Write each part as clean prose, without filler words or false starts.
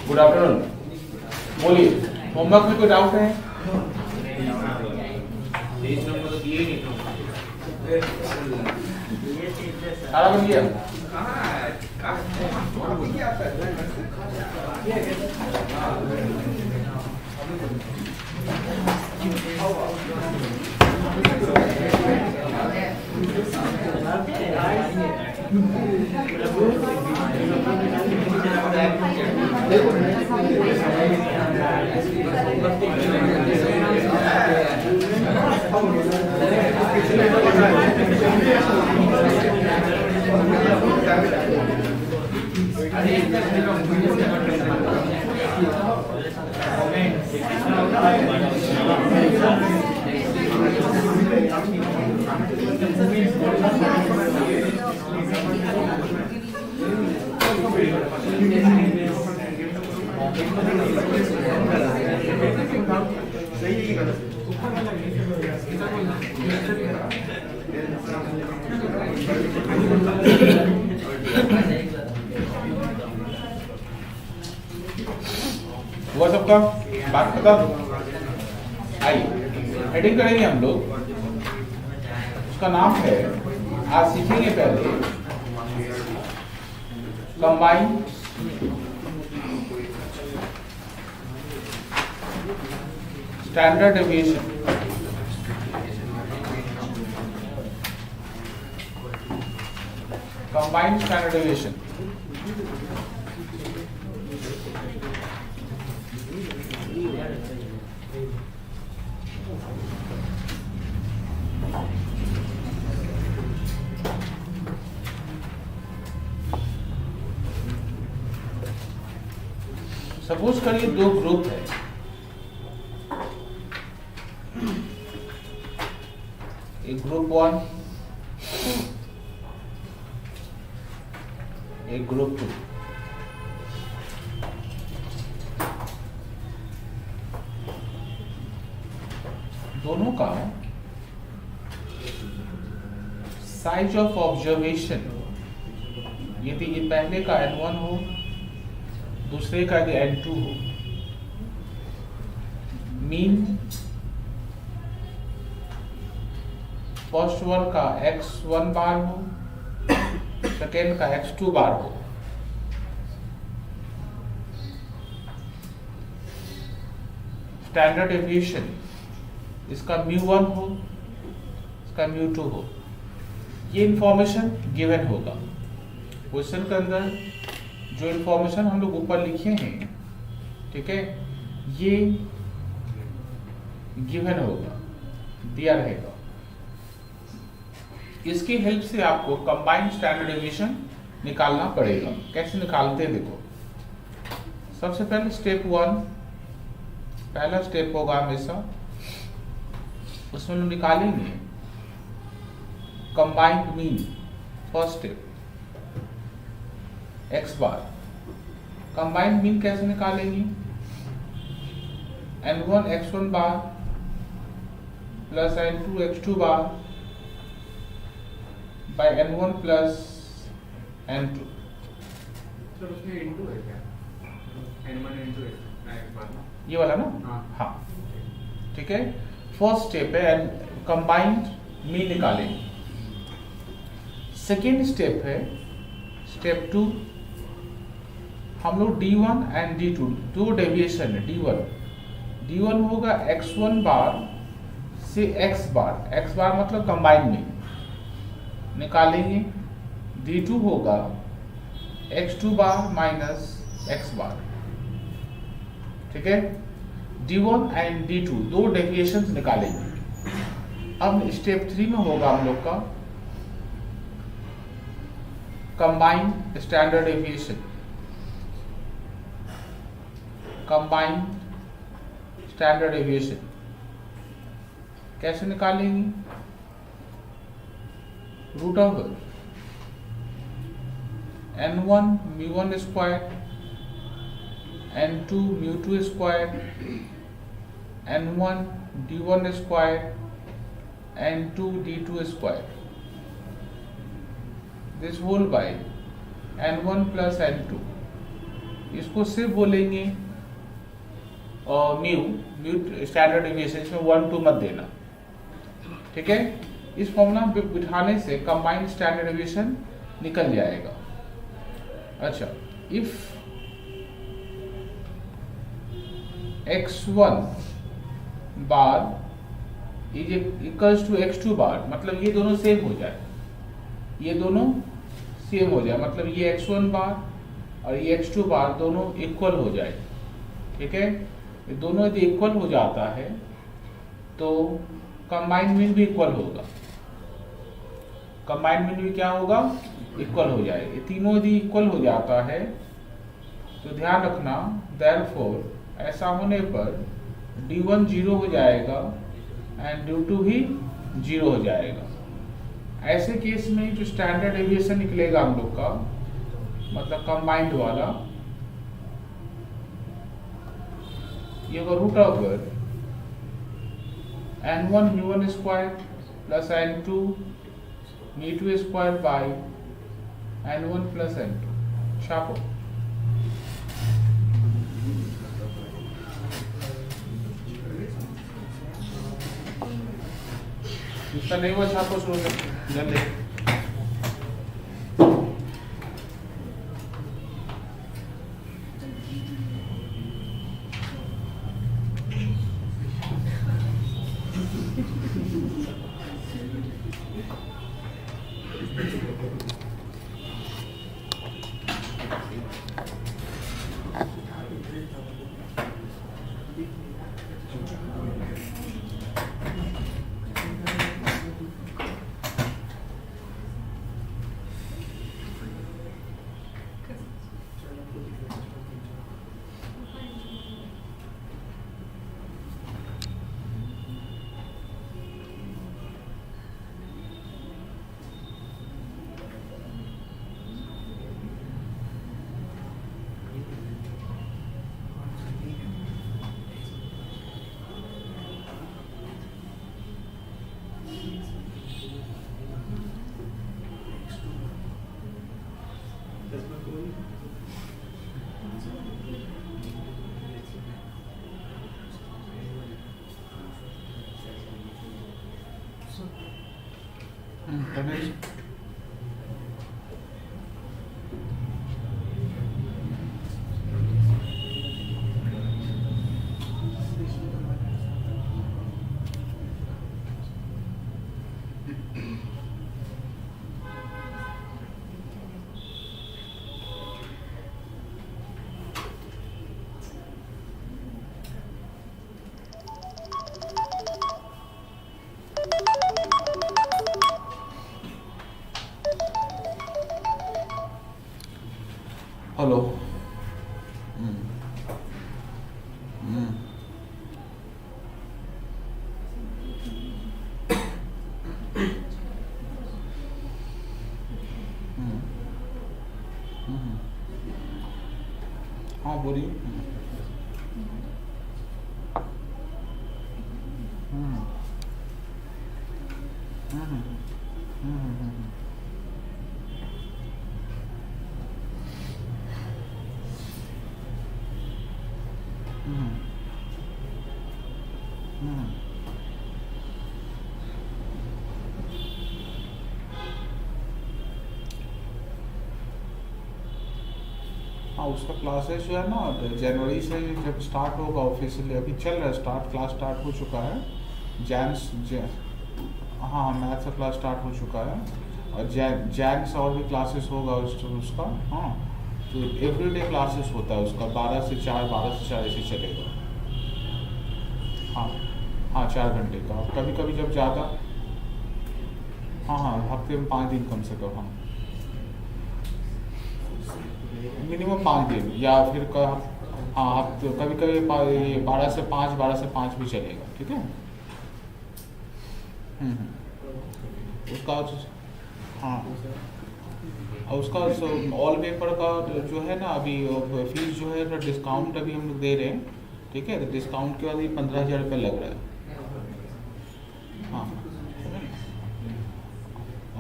Good afternoon. बोलिए, homework में कोई डाउट है? सारा बन गया? हुआ सबका? बात खत्म? आइए हेडिंग करेंगे हम लोग। उसका नाम है, आज सीखेंगे पहले combine standard deviation. Combine standard deviation suppose करिए दो ग्रुप है, एक ग्रुप 1 एक ग्रुप 2। दोनों का साइज ऑफ ऑब्जर्वेशन, यदि ये पहले का N1 हो, दूसरे का यदि N2 हो, मीन फर्स्ट वन का x1 बार हो, सेकेंड का x2 बार हो। स्टैंडर्ड डेविएशन इसका μ1 हो, इसका μ2 हो। ये इंफॉर्मेशन गिवन होगा क्वेश्चन के अंदर। जो इंफॉर्मेशन हम लोग ऊपर लिखे हैं, ठीक है, ये गिवन होगा, दिया रहेगा। इसकी हेल्प से आपको कंबाइंड स्टैंडर्ड डेविएशन निकालना पड़ेगा। कैसे निकालते हैं देखो। सबसे पहले स्टेप 1, पहला स्टेप होगा हमेशा, उसमें हम निकालेंगे combined mean. First step x बार। कंबाइंड मीन कैसे निकालेंगे? N1 x1 bar plus N2 x2 bar by N1 plus N2। Sir उसमें इनटू है क्या? N1 इनटू x बार ना? ये वाला ना? हाँ, ठीक है। फर्स्ट स्टेप है कंबाइंड मीन निकालेंगे। सेकेंड स्टेप है स्टेप 2, हम लोग D1 एंड D2 दो डेविएशन है। D1 होगा x1 बार से x बार मतलब कंबाइंड मीन निकालेंगे। D2 होगा x2 बार माइनस x बार, ठीक है। D1 एंड D2 दो डेविएशंस निकालेंगे। अब स्टेप 3 में होगा हम लोग का combined standard deviation. Combined standard deviation कैसे निकालेंगे? Root of N1 μ1 square, N2 μ2 square, N1 D1 square, N2 D2 square. This whole by n1 plus n2, इसको सिर्फ बोलेंगे म्यू स्टैंडर्ड डेविएशन, इसमें 1 2 मत देना, ठीक है। इस फॉर्मूला में बिठाने से कंबाइंड स्टैंडर्ड डेविएशन निकल जाएगा। अच्छा, if x1 bar is equals to x2 bar, मतलब ये दोनों सेम हो जाए, ये दोनों सेम हो जाए, मतलब ये x1 बार और ये x2 बार दोनों इक्वल हो जाए, ठीक है। ये दोनों यदि इक्वल हो जाता है तो कंबाइंड मीन भी इक्वल होगा, कंबाइंड मीन भी क्या होगा, इक्वल हो जाए। ये तीनों यदि इक्वल हो जाता है तो ध्यान रखना, देयरफॉर ऐसा होने पर d1 0 हो जाएगा एंड d2 भी 0 हो जाएगा। ऐसे केस में जो स्टैंडर्ड डेविएशन निकलेगा हम लोग का, मतलब कंबाइंड वाला, ये होगा रूट ओवर n1 म्यू1 स्क्वायर प्लस n2 म्यू2 square by n1 plus n2। छापो, इसका नहीं हुआ छापो शुरू से जल्दी। गणेश, हेलो। हाँ बोलिए। हाँ, उसका क्लासेस जो है ना जनवरी से जब स्टार्ट होगा ऑफिशियली, अभी चल रहा है, क्लास स्टार्ट हो चुका है। हाँ, मैथ्स का क्लास स्टार्ट हो चुका है और जैन से और भी क्लासेस होगा उसका। हाँ, तो एवरीडे क्लासेस होता है उसका, 12 से 4 ऐसे चलेगा। हाँ 4 घंटे का, कभी कभी जब ज़्यादा, हाँ हफ्ते में 5 दिन कम से कम, हाँ मिनिमम 5 दिन, या फिर हाँ हफ्ते कभी कभी 12 से 5 भी चलेगा, ठीक है। उसका हाँ, और उसका ऑल पेपर का जो है ना अभी फीस जो है डिस्काउंट अभी हम लोग दे रहे हैं, ठीक है। तो डिस्काउंट के बाद ये 15,000 रुपये लग रहा है। हाँ,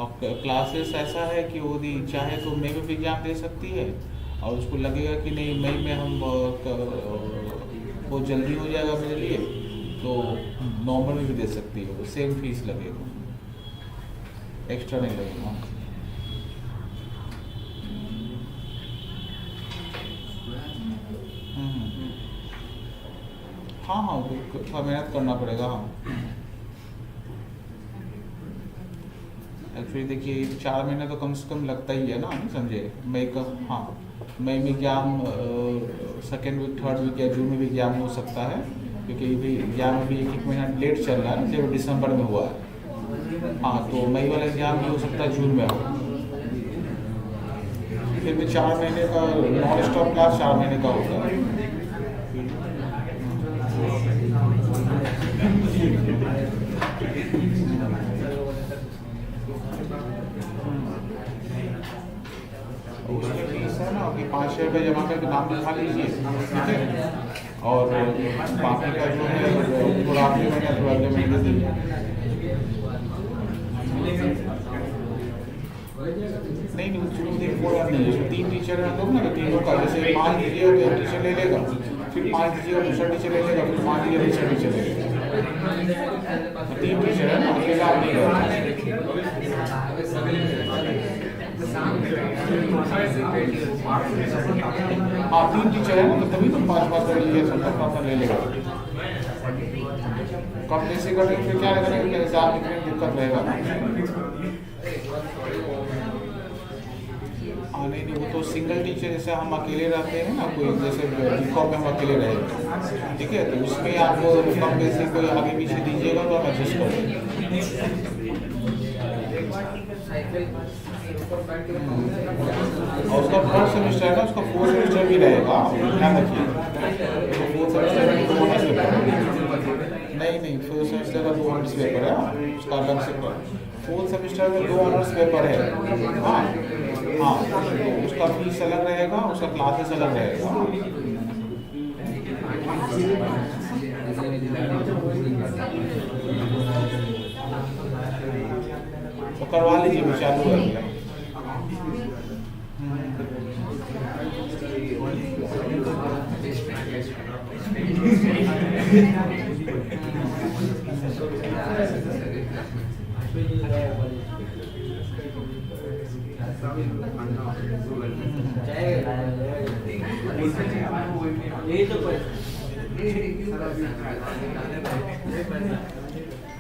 और क्लासेस ऐसा है कि वो यदि चाहे तो मई में भी एग्ज़ाम दे सकती है, और उसको लगेगा कि नहीं मई में हम बहुत जल्दी हो जाएगा मेरे लिए, तो नॉर्मल में भी दे सकती है, वो सेम फीस लगेगा, एक्स्ट्रा नहीं लगेगा। हाँ हाँ, थोड़ा मेहनत करना पड़ेगा। हाँ, एक्चुअली देखिए 4 महीने तो कम से कम लगता ही है ना, नहीं समझे। मई का, हाँ मई में exam, second week third week या जून में भी एग्ज़ाम हो सकता है, क्योंकि भी एग्ज़ाम अभी एक महीना लेट चल रहा है, जब दिसंबर में हुआ है। हाँ, तो मई वाला एग्ज़ाम भी हो सकता है जून में हो। फिर भी 4 महीने का नॉन स्टॉप क्लास 4 महीने का होता है। उसमें फीस है ना कि 500 रुपये जमा करके नाम लिखा लीजिए, ठीक है, और बाकी का जो है थोड़ा अगले महीने थोड़ा अगले महीने दे दीजिए। नहीं नहीं, पूरा नहीं है, 3 टीचर हैं तो ना, तो तीनों का जैसे 5 दीजिए तो एक टीचर ले लेगा, फिर 5 दीजिए दूसरा टीचर ले लेगा, फिर 5 दीजिए दूसरा टीचर ले लेगा। 3 टीचर है ना, अकेला आप नहीं करते। हाँ 3 टीचर है ना, तो तभी तो 5 कर लीजिए, 70 ले लेगा। कम पैसे करेंगे फिर क्या करेंगे, एग्जाम लिखने में दिक्कत रहेगा ना। हाँ नहीं, वो तो सिंगल टीचर, जैसे हम अकेले रहते हैं ना, कोई जैसे बीकॉम में हम अकेले रहे, ठीक है, तो उसमें आप कम पैसे कोई आगे पीछे दीजिएगा तो हम एडजस्ट कर देंगे। और उसका 4th सेमेस्टर है ना, उसका 4th सेमेस्टर भी रहेगा, ध्यान रखिए। तो 4th सेमेस्टर में 2 ऑनर्स पेपर, नहीं 4th सेमेस्टर का 2 ऑनर्स पेपर है, उसका अलग से 4th सेमेस्टर में 2 ऑनर्स पेपर है। हाँ हाँ, तो उसका फीस अलग रहेगा, उसका क्लासेस अलग रहेगा। तो करवा लीजिए, भी चालू है भैया।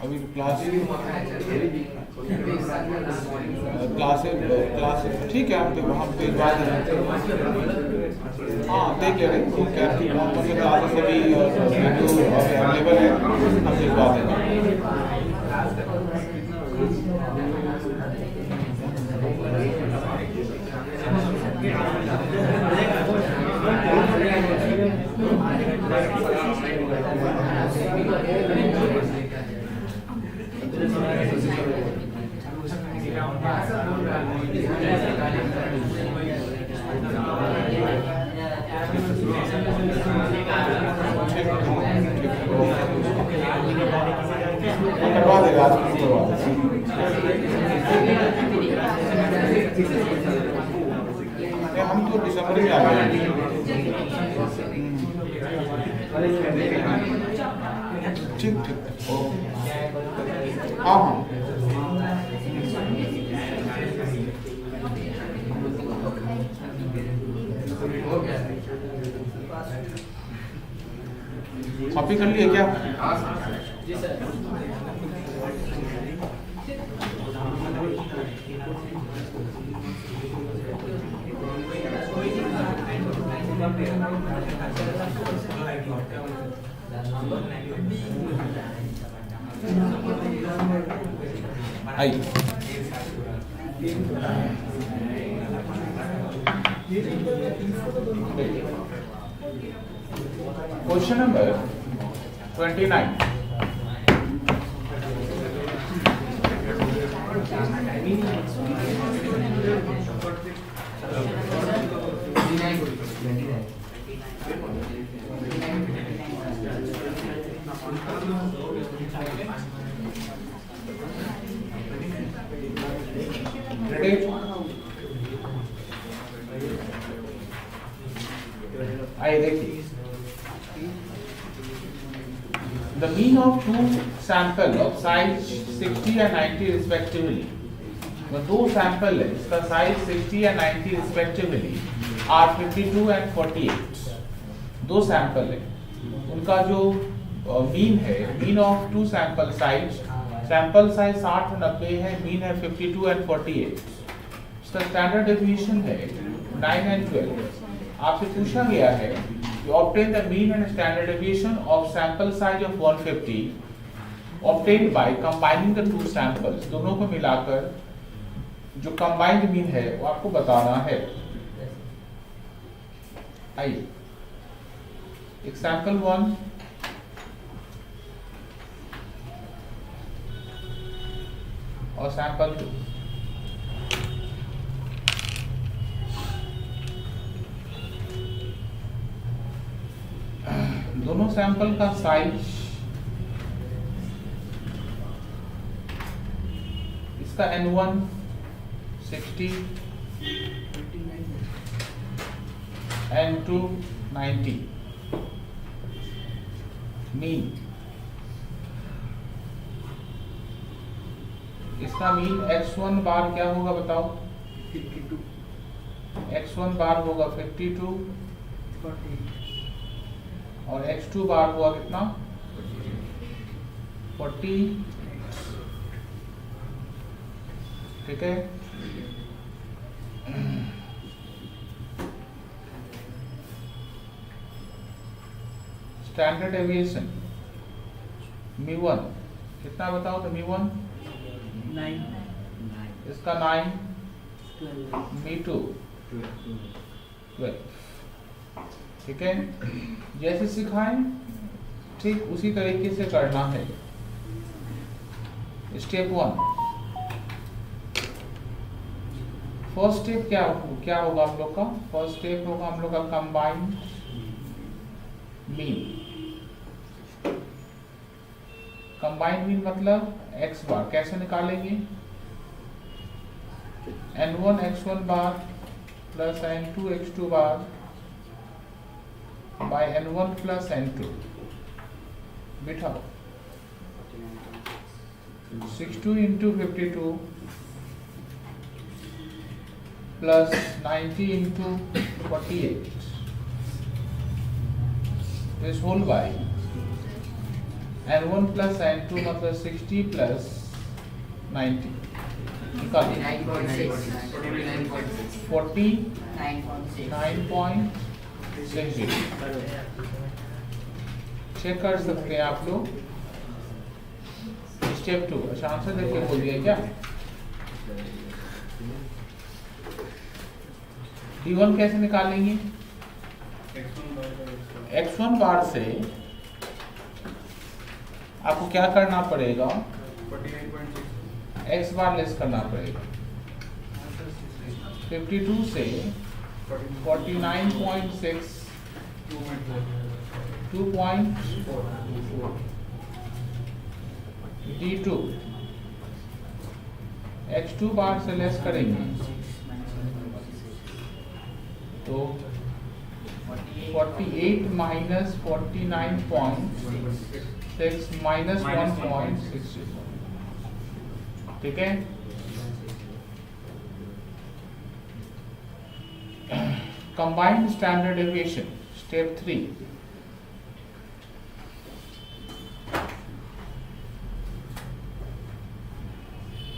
अभी क्लासेस ठीक है, हम भिजवा देंगे। हाँ देख ले रहे तो क्या कौन से क्लासेस अभी अवेलेबल है, हम भिजवा देंगे। करवा देगा, आज करवा देगा। हम तो दिसंबर में आ गए। ठीक हाँ हाँ कॉपी कर लिए क्या? जी सर। आई question number 29। mean of two sample of size 60 and 90 respectively, तो दो सैंपल है इसका size 60 and 90 respectively are 52 and 48, दो सैंपल है उनका जो मीन है, mean of two sample size 60 और 90 है, मीन है 52 and 48, इसका स्टैंडर्ड डेविएशन है 9 and 12। आपसे पूछा गया है you obtain the mean and standard deviation of sample size of 150 obtained by combining the two samples, दोनों को मिलाकर जो combined mean है वो आपको बताना है। आइए एग्जाम्पल 1, और सैंपल 2। दोनों सैंपल का साइज, इसका N1 60, N2 90, मीन, इसका मीन x1 बार क्या होगा बताओ? 52, x1 बार होगा 52 और x2 बार हुआ कितना? 40, ठीक है। स्टैंडर्ड डेविएशन μ1 कितना बताओ? तो μ1 9, इसका 9, 12, μ2 12, ठीक है। जैसे सिखाएं ठीक उसी तरीके से करना है। स्टेप 1, फर्स्ट स्टेप क्या होगा हम लोग का? फर्स्ट स्टेप होगा हम लोग का कंबाइंड मीन। कंबाइंड मीन मतलब x बार कैसे निकालेंगे? N1 x1 bar plus N2 x2 bar by N1 plus N2, बिठाओ 62 into 52 plus 90 into 48 is whole by N1 plus N2 मतलब 60 plus 90 निकालिए 49.60 चेक कर सकते हैं आप लोग। स्टेप 2, अच्छा आंसर देख के बोल दिया क्या? D1 कैसे निकालेंगे? x1 बार से आपको क्या करना पड़ेगा? 49.6, x बार लेस करना पड़ेगा। 52 से 49.6 2.4 D2 x2 बार से लेस करेंगे तो 48 minus 49.6 minus 1.6, ठीक है। Combined standard deviation, step 3,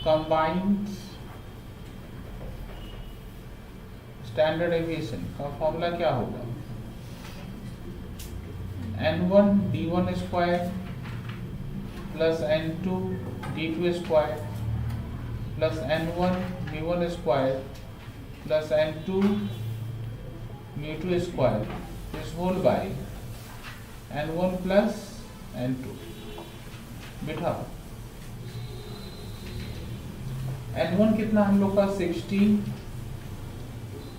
combined standard deviation का फॉर्मूला क्या होगा? N1 D1 square plus N2 D2 square plus N1 D1 square plus N2 μ2 square is whole by N1 plus N2, बिठाओ। N1 कितना हम लोग का 60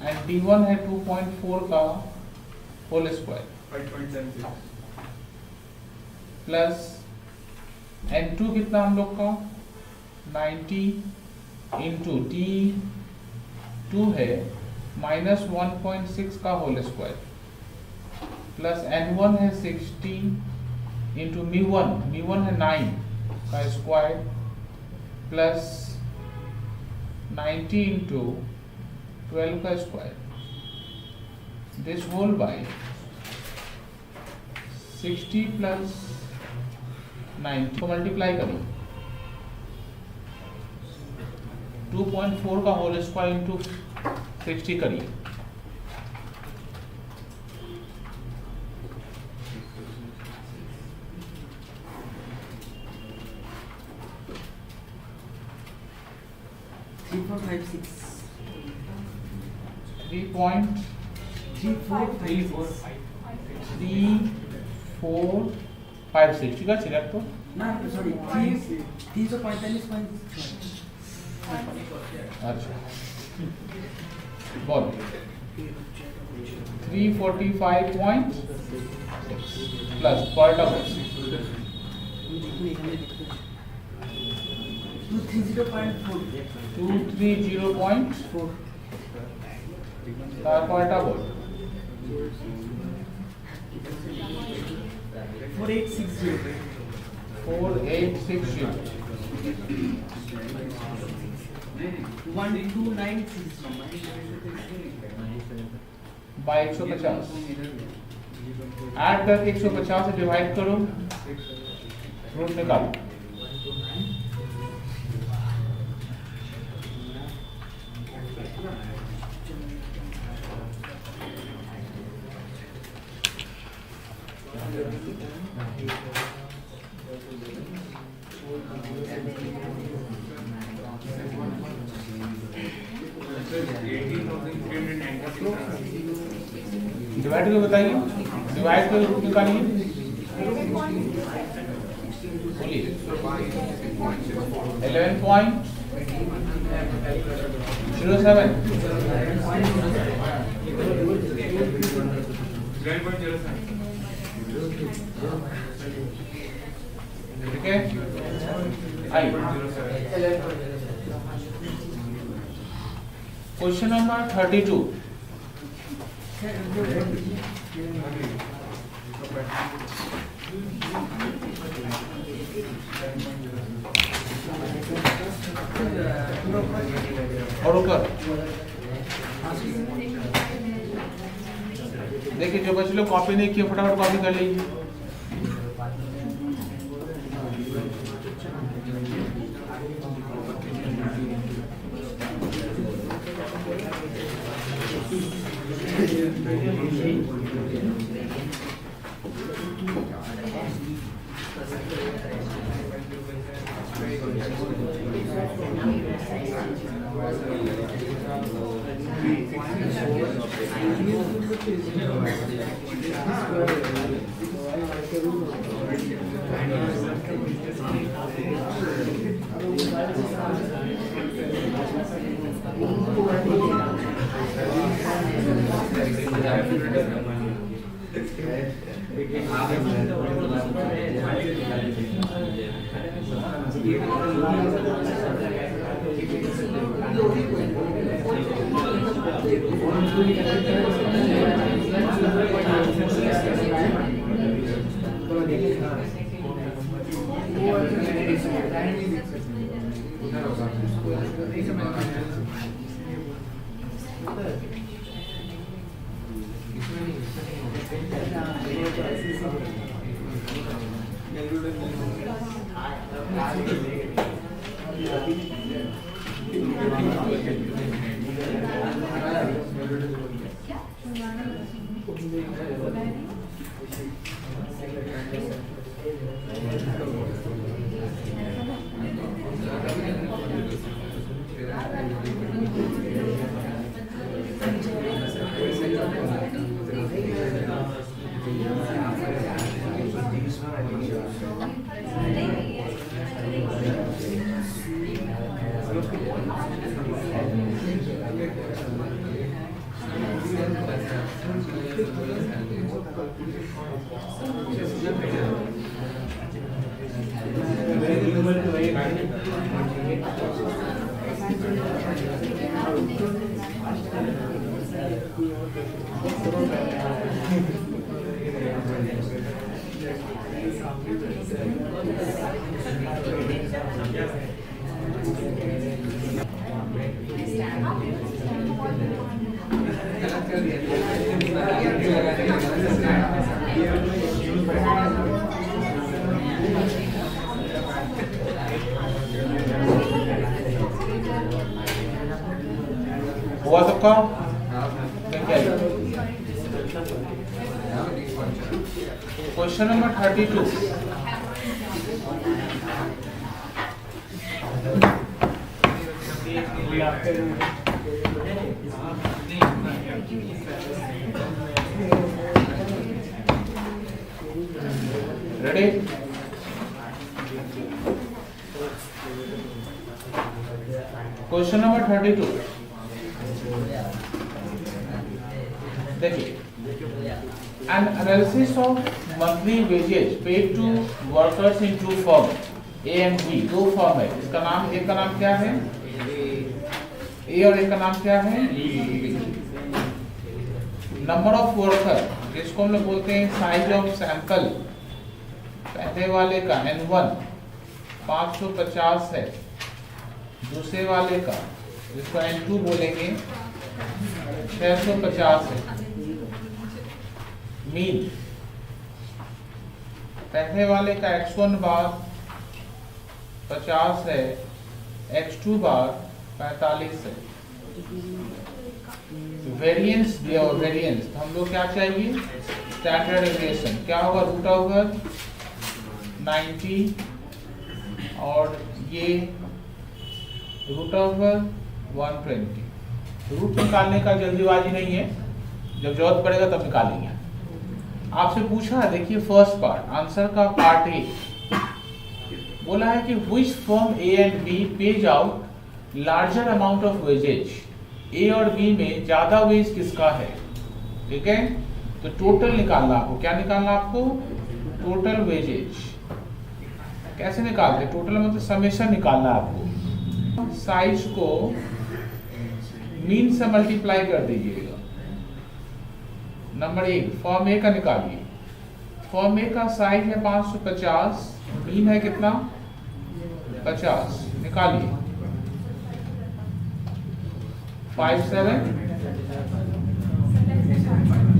एंड D1 है 2.4 का होल स्क्वायर 5.76, प्लस N2 कितना हम लोग का 90 इंटू D2 है माइनस 1.6 का होल स्क्वायर प्लस N1 है 60 इंटू मी वन है 9 का स्क्वायर प्लस 90 इंटू 12 का square this whole by 60 plus 9 को मल्टीप्लाई करिए 2.4 का होल स्क्वायर इंटू 60 करिए 3.3456 ঠিক আছে রাখতো না সরি 345.6 আচ্ছা বল 345.6 প্লাস পরেরটা বল 230.4 তারপরটা বল 4860 बाय 150 ऐड करके 150 से डिवाइड करो रूट निकालो डिवाइड करके बताइए डिवाइड करके रूट निकालिए बोलिए 11.07 ठीक है आई क्वेश्चन नंबर 32 और ऊपर देखिए जो बच्चे लोग कॉपी नहीं किए फटाफट कॉपी कर लीजिए हुआ सबका? Question number 32। Ready? Question number 32 देखिए, an analysis of monthly wages paid to workers in two firm A and B, दो फर्म है, इसका नाम, एक का नाम क्या है A और एक का नाम क्या है B। नंबर ऑफ वर्कर, जिसको हम लोग बोलते हैं साइज ऑफ सैंपल, पहले वाले का N1 550 है, दूसरे वाले का जिसको N2 बोलेंगे 650 है। मीन, पहले वाले का X1 बार 50 है, X2 बार 45 है। वेरिएंस दिया हुआ, वेरिएंस तो हम लोग क्या चाहिए, स्टैंडर्ड डेविएशन क्या होगा, रूट ओवर 90 और ये रूट ओवर 120। रूट निकालने का जल्दीबाजी नहीं है, जब जरूरत पड़ेगा तब निकालेंगे। आपसे पूछा है, देखिए फर्स्ट पार्ट, आंसर का पार्ट ए बोला है कि which firm A and B pays out larger amount of wages, A और B में ज्यादा वेज किसका है, ठीक है। तो टोटल निकालना आपको, क्या निकालना आपको, टोटल वेजेज। कैसे निकालते, टोटल मतलब समेशन निकालना आपको। साइज को मीन से मल्टीप्लाई कर दीजिएगा। नंबर एक, फॉर्म ए का निकालिए। फॉर्म ए का साइज है 550, मीन है कितना 50, निकालिए 57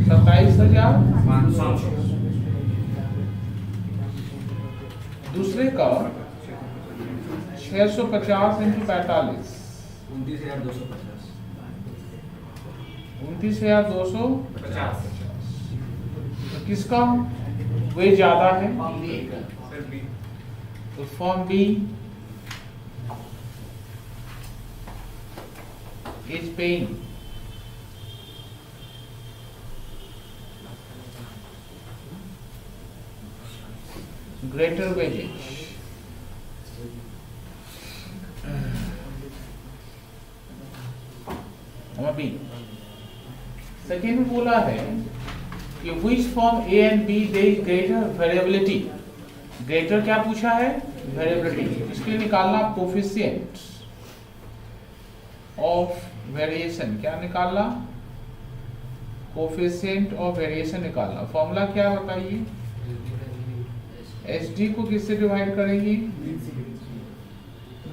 27,500। दूसरे का 650 इंटू 45 29,250। तो किसका वे ज्यादा है, तो firm B is paying greater wages। B second में बोला है कि which form A and B there is greater variability। greater क्या पूछा है, variability। इसके लिए निकालना coefficient of variation, क्या निकालना, coefficient of variation निकालना। फॉर्मूला क्या बताइए, SD को किससे डिवाइड करेंगे,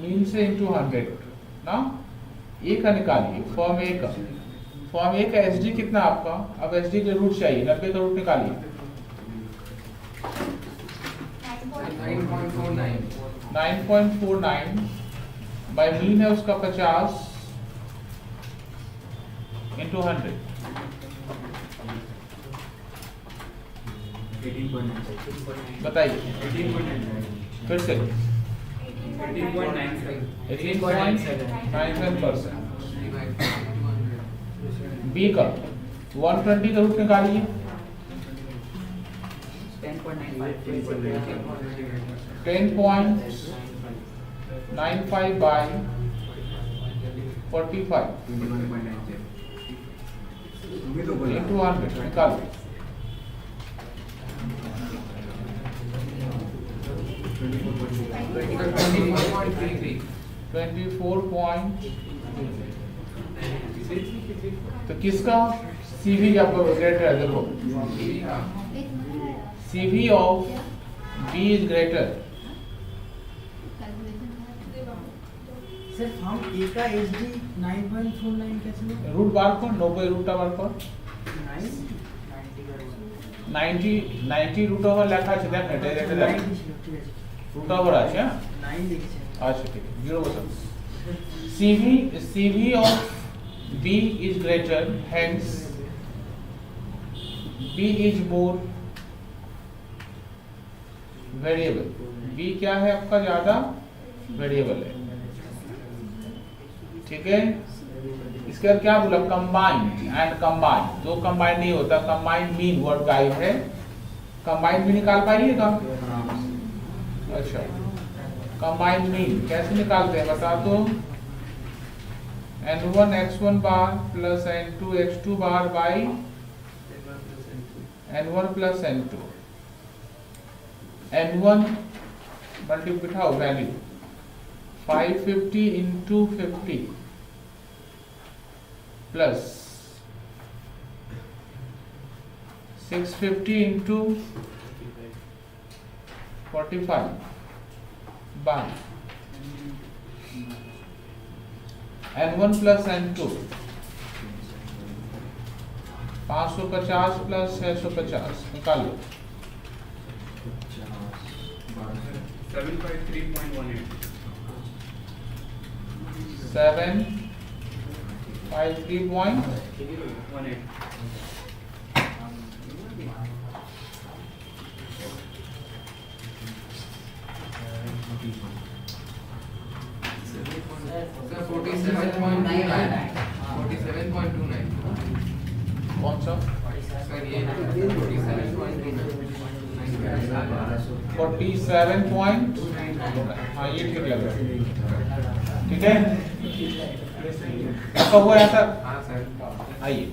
मीन से इंटू 100 ना। ए का निकालिए, फॉर्म ए का, फॉर्म ए का SD कितना आपका, अब SD के रूट चाहिए, 90 का रूट निकालिए 9.49 बाय मीन है उसका 50 इंटू 100 बताइए, फिर से 18.97%। बी का 120 का रूट निकालिए 10.95 बाय 45 इंटू 100 निकालिए 24. तो किसका CV आपको ग्रेटर है, देखो CV of b is greater, sir हम ए का एसडी 9.49 कैसे लो? रूट बार पर 90 रूट বার কর 90 রুট ওভার লেখা আছে দেখ এটা এটা দেখ 90 ছিল, ঠিক আছে। রুট ওভার আছে হ্যাঁ 9 লিখেছে। আচ্ছা ঠিক আছে 0 বসান CV of B is greater, hence B is more variable. B क्या है आपका ज्यादा वेरिएबल है, ठीक है। इसके बाद क्या बोला, कंबाइंड एंड कंबाइंड, दो कंबाइंड नहीं होता, कंबाइंड मीन वर्ड गाइड है, कंबाइंड भी निकाल पाइएगा। अच्छा कंबाइंड मीन कैसे निकालते हैं बता तो, n1 x1 bar plus n2 x2 bar by n1 plus n2, n1 multi बिठाओ value 550 into 50 plus 650 into 45 by n1 plus n2 550 plus 650 निकालो 753.18 753.18 कौन सा 47 पॉइंट, हाँ ये ठीक लग रहा है, ठीक है। आपका हुआ ऐसा, आइए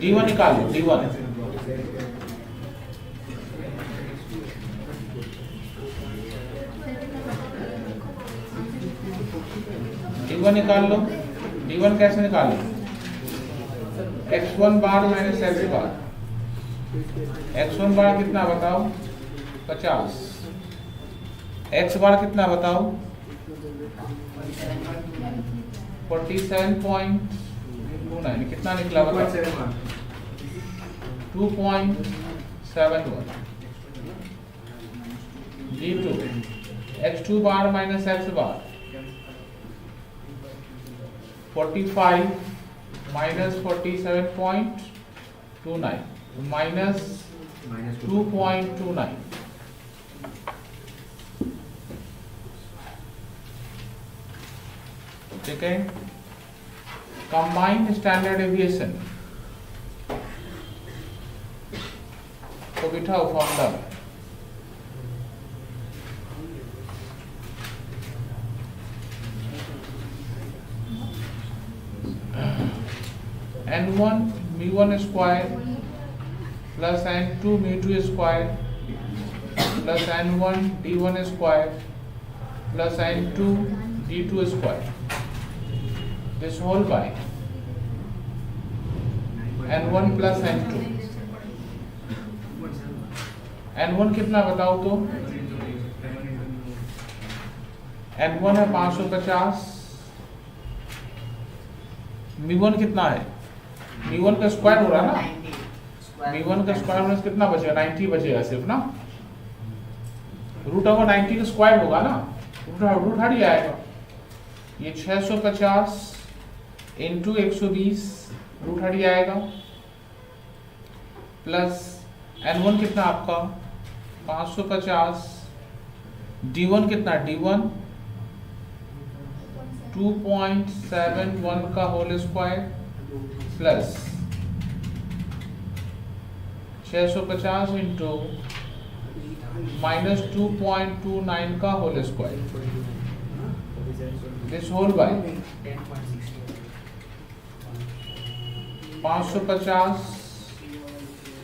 D1 निकालो, D1 D1 निकाल लो। D1 कैसे निकालो, x1 बार माइनस x बार, x1 बार कितना बताओ 50, x बार कितना बताओ 47.29, कितना निकला बताओ 2.71। D2 x2 बार माइनस x बार 45 माइनस 47.29 माइनस 2.29, ठीक है। कंबाइंड स्टैंडर्ड डेविएशन तो बिठाओ फॉर्मूला में, n1 mu1 square plus n2 mu2 square plus n1 d1 square plus n2 d2 square, this whole by n1 plus n2। n1 कितना बताओ तो, n1 है 550, mu1 कितना है, mu1 का स्क्वायर हो रहा है ना, mu1 का स्क्वायर होने से कितना बचेगा 90 बचेगा सिर्फ ना, रूट ओवर 90 का स्क्वायर होगा ना, रूट हट जाएगा, ये 650 इंटू 120 रूट हट जाएगा, प्लस n1 कितना आपका 550, d1 कितना, d1 2.71 का whole square plus 650 into minus 2.29 का whole square, this whole by 550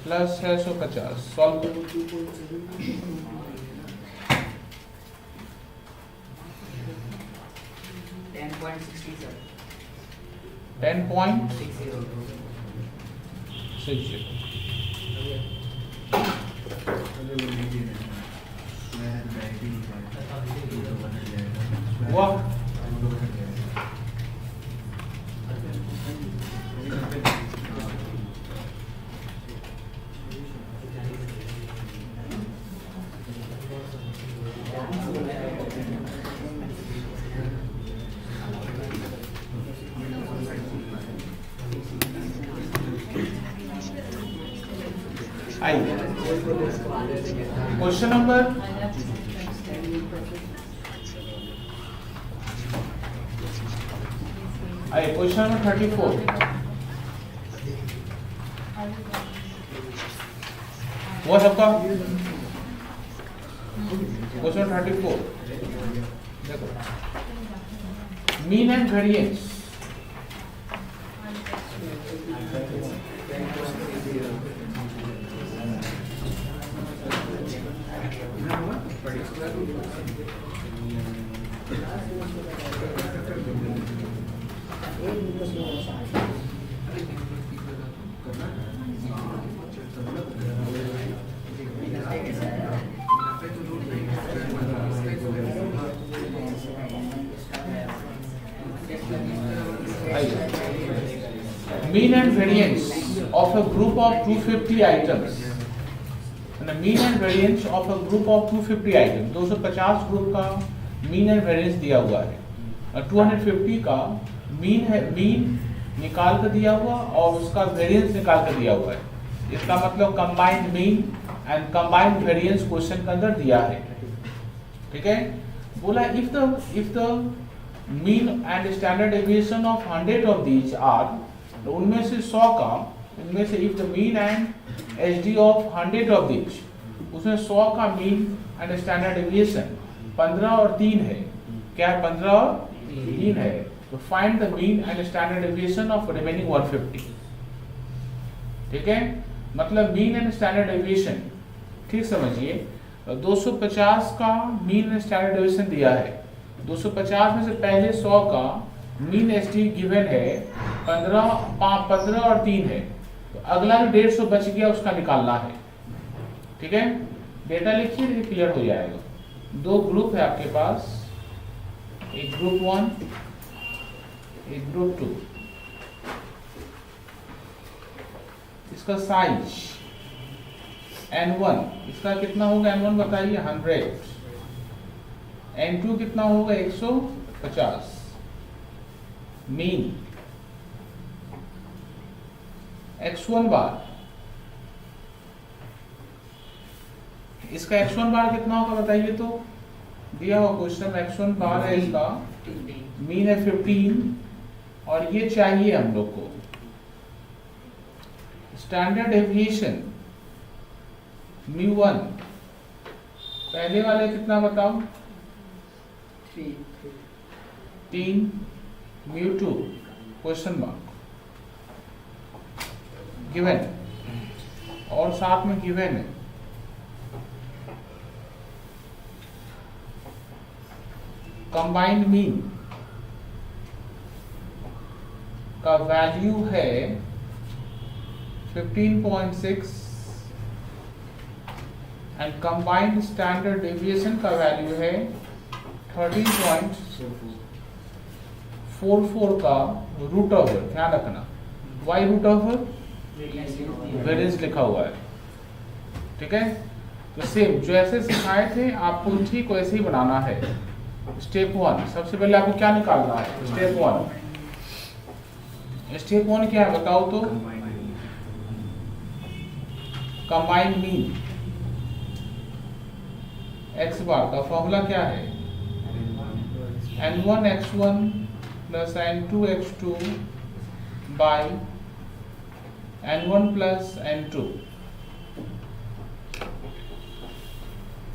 plus 650 solve करो, 10.67 10.60 हुआ। आइए क्वेश्चन नंबर क्वेश्चन नंबर 34 हुआ सबका। क्वेश्चन 34 देखो, mean and variance mean and variance of a group of 250 items, mean and variance of a group of 250 items, 250 group का mean and variance दिया हुआ है और 250 का मीन है, मीन निकाल कर दिया हुआ और उसका वेरिएंस निकाल कर दिया हुआ है। इसका मतलब combined mean and combined variance question के अंदर दिया है। ठीक है, बोला if the mean and standard deviation of 100 of these are, तो उनमें से 100 का, उनमें से if the mean and SD of 100 of these, उसमें 100 का मीन एंड स्टैंडर्ड डेविएशन 15 और 3 है। क्या है? 15 और 3 है। तो find the mean and standard deviation of remaining 150। ठीक है, मतलब मीन एंड स्टैंडर्ड डेविएशन, ठीक समझिए, 250 का मीन एंड स्टैंडर्ड डेविएशन दिया है। 250 में से पहले 100 का मीन एसडी गिवन है 15 और 3 है। तो अगला जो 150 बच गया उसका निकालना है। ठीक है, डेटा लिखिए, ये क्लियर हो जाएगा। दो ग्रुप है आपके पास, एक ग्रुप 1 एक ग्रुप 2। इसका साइज N1, इसका कितना होगा N1 बताइए? 100। N2 कितना होगा? 150। मीन x1 बार, इसका x1 बार कितना होगा बताइए? तो दिया हुआ क्वेश्चन x1 बार है, इसका मीन है 15 और ये चाहिए हम लोग को स्टैंडर्ड डेविएशन μ1। पहले वाले कितना बताओ? 3 μ2 क्वेश्चन मार्क गिवन, और साथ में गिवन है कंबाइंड मीन का वैल्यू है 15.6 एंड कंबाइंड स्टैंडर्ड डेविएशन का वैल्यू है 13.44 का रूट ओवर, ध्यान रखना y रूट ओवर वेरिएंस लिखा हुआ है। ठीक है, तो सेम जो ऐसे सिखाए थे आपको ठीक वैसे ही बनाना है। स्टेप 1, सबसे पहले आपको क्या निकालना है? स्टेप 1 क्या है बताओ तो? कंबाइंड मीन x बार का फॉर्मूला क्या है? N1 x1 plus N2 x2 by N1 plus N2,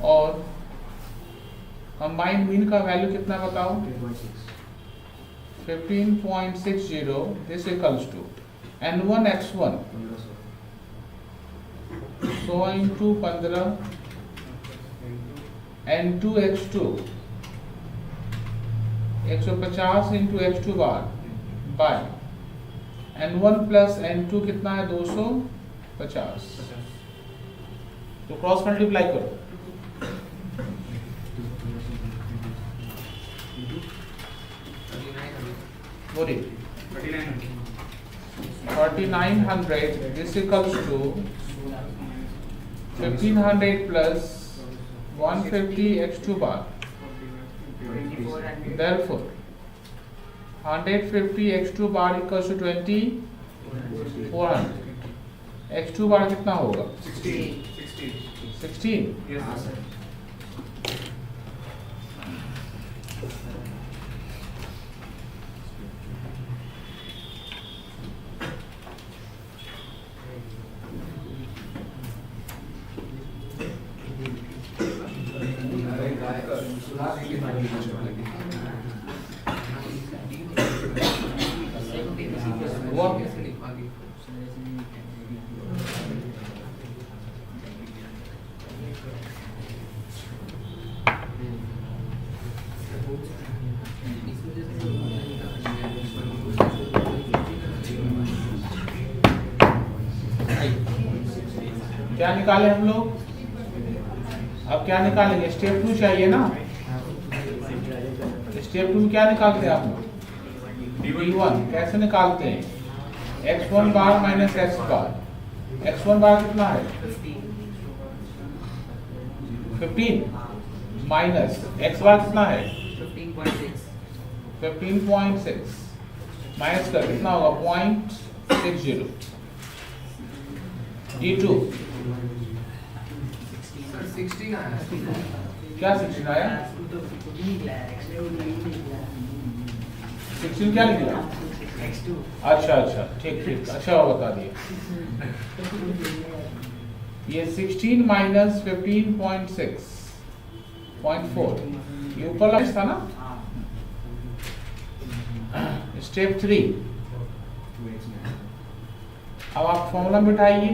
और कंबाइंड मीन का वैल्यू कितना बताओ? 15.60। This equals to N1 x1 100 into 15 N2 x2 150 into x2 bar by N1 plus N2 कितना है 250। तो क्रॉस मल्टीप्लाई करो। बोलिए 3900 this equals to 1500 plus 150 x2 bar। Therefore 150 x2 bar equals to 2400। x2 bar कितना होगा 16। Yes, sir. क्या निकाले हम लोग? अब क्या निकालेंगे? स्टेप 2 चाहिए ना। स्टेप 2 में क्या निकालते हैं आप लोग? D1 कैसे निकालते हैं? x1 बार माइनस x बार। x1 बार कितना है 15 माइनस x बार कितना है 15.6 माइनस कर कितना होगा 0.60। D2 क्या 16 आया? 16 क्या निकला? अच्छा अच्छा ठीक ठीक अच्छा बता दिया। ये 16 माइनस 15.6.4 ये ऊपर वाला था ना। स्टेप 3 अब आप फॉर्मूला बिठाइए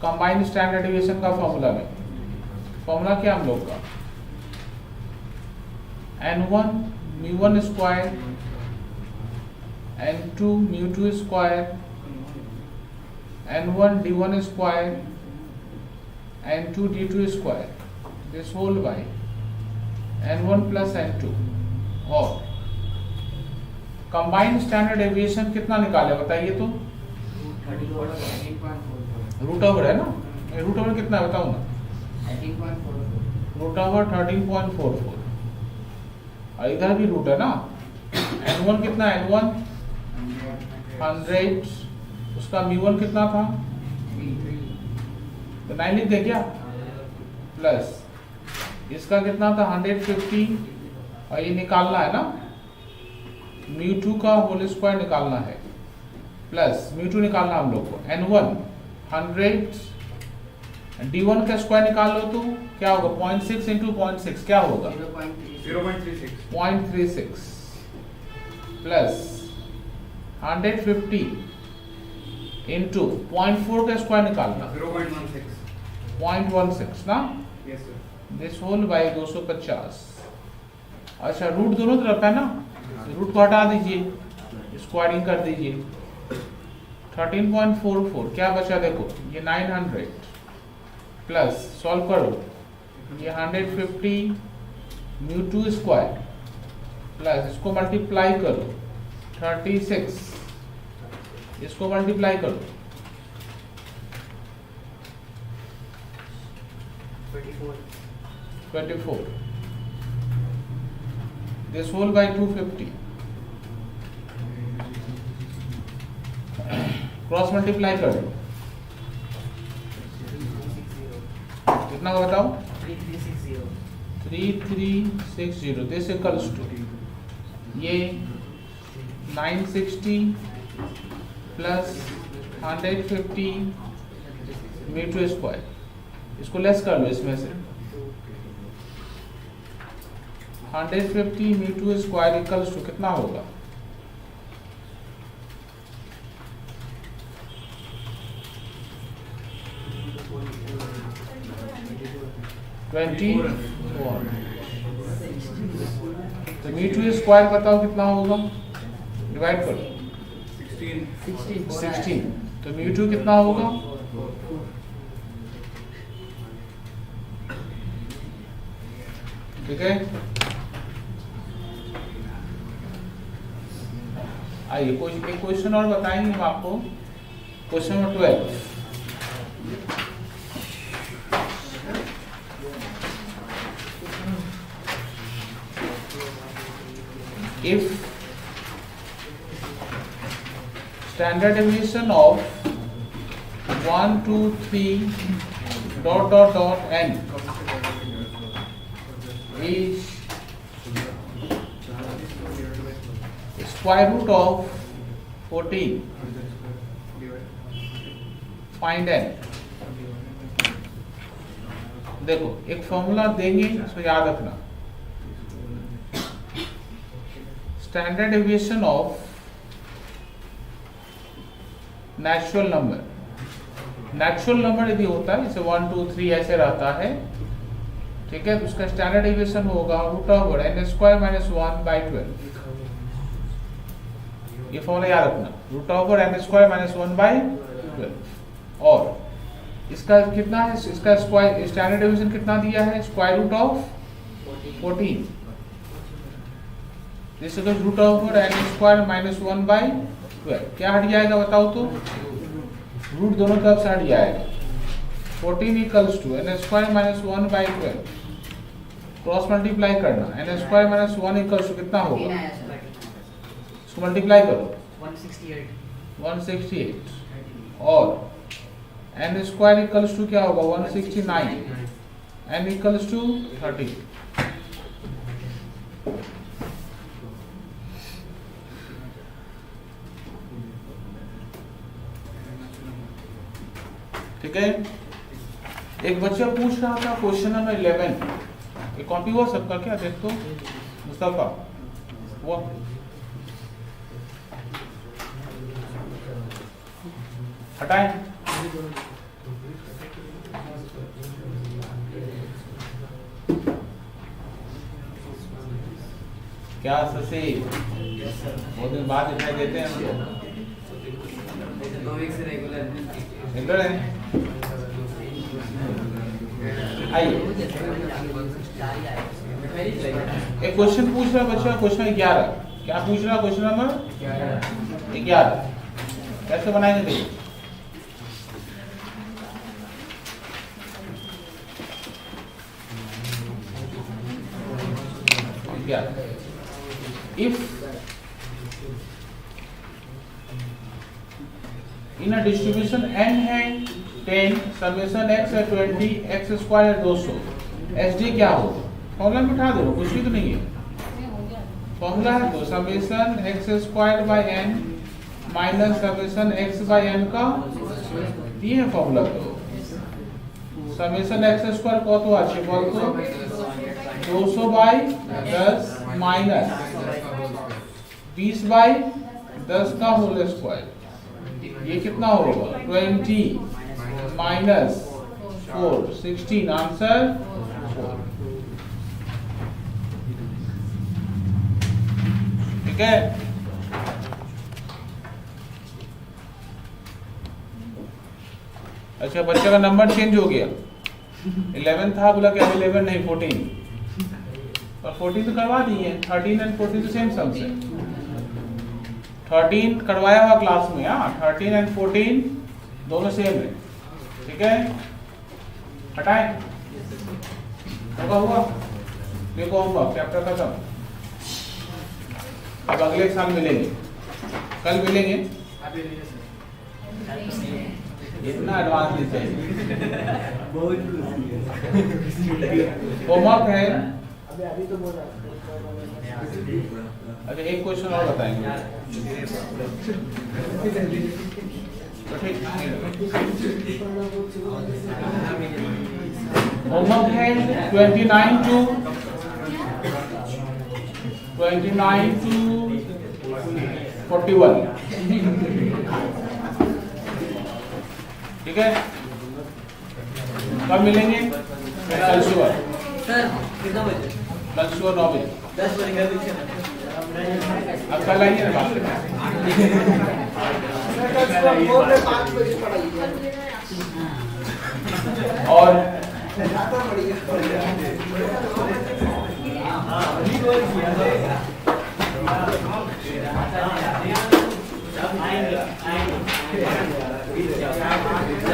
कंबाइंड स्टैंडर्ड डेविएशन का फॉर्मूला में। फॉर्मूला क्या हम लोग का n1 μ1 square n2 μ2 square n1 d1 square n2 d2 square this whole by n1 plus n2। और कंबाइंड स्टैंडर्ड डेविएशन कितना निकाले बताइए तो? रूट ओवर है ना। रूट ओवर कितना है बताओ ना। रूट ओवर 13.44 और इधर भी रूट है ना। n1 कितना है n1 100 उसका μ1 कितना था तो 9 लिख दे क्या प्लस इसका कितना था 150 और ये निकालना है ना μ2 का होल स्क्वायर निकालना है प्लस μ2 निकालना हम लोग को n1 100 d1 का स्क्वायर निकाल लो तो क्या होगा 0.6 इंटू 0.6 क्या होगा 0.36 प्लस 150 इंटू 0.4 का स्क्वायर निकालना 0.16 ना। Yes, sir. This whole by 250। अच्छा रूट दोनों तरफ है ना रूट को हटा दीजिए स्क्वायरिंग कर दीजिए 13.44 क्या बचा देखो ये 900 प्लस सॉल्व करो ये 150 μ2 स्क्वायर प्लस इसको मल्टीप्लाई करो 36 इसको मल्टीप्लाई करो 24 this whole by 250 cross multiply करो कितना का बताओ 3360 दिस इक्वल्स टू ये 960 प्लस 150 μ2 स्क्वायर इसको लेस कर लो इसमें से 150 μ2 स्क्वायर इक्वल्स टू कितना होगा 24। तो μ2 स्क्वायर बताओ कितना होगा डिवाइड करो 16, तो μ2 कितना होगा? ठीक है, आइए एक क्वेश्चन और बताएंगे हम आपको। Question number 12, if standard deviation of 1, 2, 3 n is square root of 14, find n। देखो एक फॉर्मूला देंगे, इसको याद रखना। Standard deviation of natural number यदि होता है, जैसे 1, 2, 3 ऐसे रहता है, ठीक है, तो उसका स्टैंडर्ड डेविएशन होगा √n² - 1/12। ये फॉर्मूला याद रखना, √n² - 1/12। और इसका कितना है, इसका स्क्वायर स्टैंडर्ड डेविएशन कितना दिया है? √14। This is √n² - 1/12। क्या हट जाएगा बताओ तो? रूट दोनों तरफ से हट जाएगा। 14 = n² - 1/12। क्रॉस मल्टीप्लाई करना, n² - 1 = कितना होगा? इसको मल्टीप्लाई करो, 168। और n² क्या होगा? 169। n = 30। ठीक है, एक बच्चा पूछ रहा था क्वेश्चन नंबर 11, ये कॉपी हुआ सबका क्या? देख तो मुस्तफा हुआ? हटाएं। क्या ससे बहुत दिन बाद दिखाई देते हैं हमको। रेगुलर है। आइए एक क्वेश्चन पूछ रहा बच्चा, क्वेश्चन 11। क्या पूछ रहा? Question number 11। कैसे बनाएंगे देखिए। If in a distribution n है 10, समेशन x है 20, x² है 200, SD क्या होगा? फॉर्मूला में उठा दो, कुछ भी तो नहीं है। फॉर्मूला है तो summation x² n minus summation x/n का ये है फॉर्मूला। तो समेशन x² কত আছে বলতো? 200/10 माइनस 20/10 का होल स्क्वायर, ये कितना होगा? 20 माइनस 4, 16। आंसर 4। ठीक है, अच्छा बच्चे का नंबर चेंज हो गया। 11 था, बोला कि 11 नहीं 14, और 14 तो करवा दिए। 13 और 14 तो सेम सम्स है। 13 करवाया हुआ क्लास में। 13 और 14 दोनों सेम है। ठीक है, हटाएं। हुआ देखो होमवर्क चैप्टर खत्म। अब अगले साल मिलेंगे, कल मिलेंगे। इतना एडवांस नहीं चाहिए। होमवर्क है। अभी तो बोला। अच्छा एक क्वेश्चन और बताएंगे। होमवर्क है 29 to 41। ठीक है, कब मिलेंगे? कल सुबह। सर कितना बजे? कल सुबह 9 बजे। 10 बजे कर दीजिए। अब कल आइए ना बात करना। उसको भोर में 5 बजे पढ़ाइए। और ज़्यादा बढ़िया।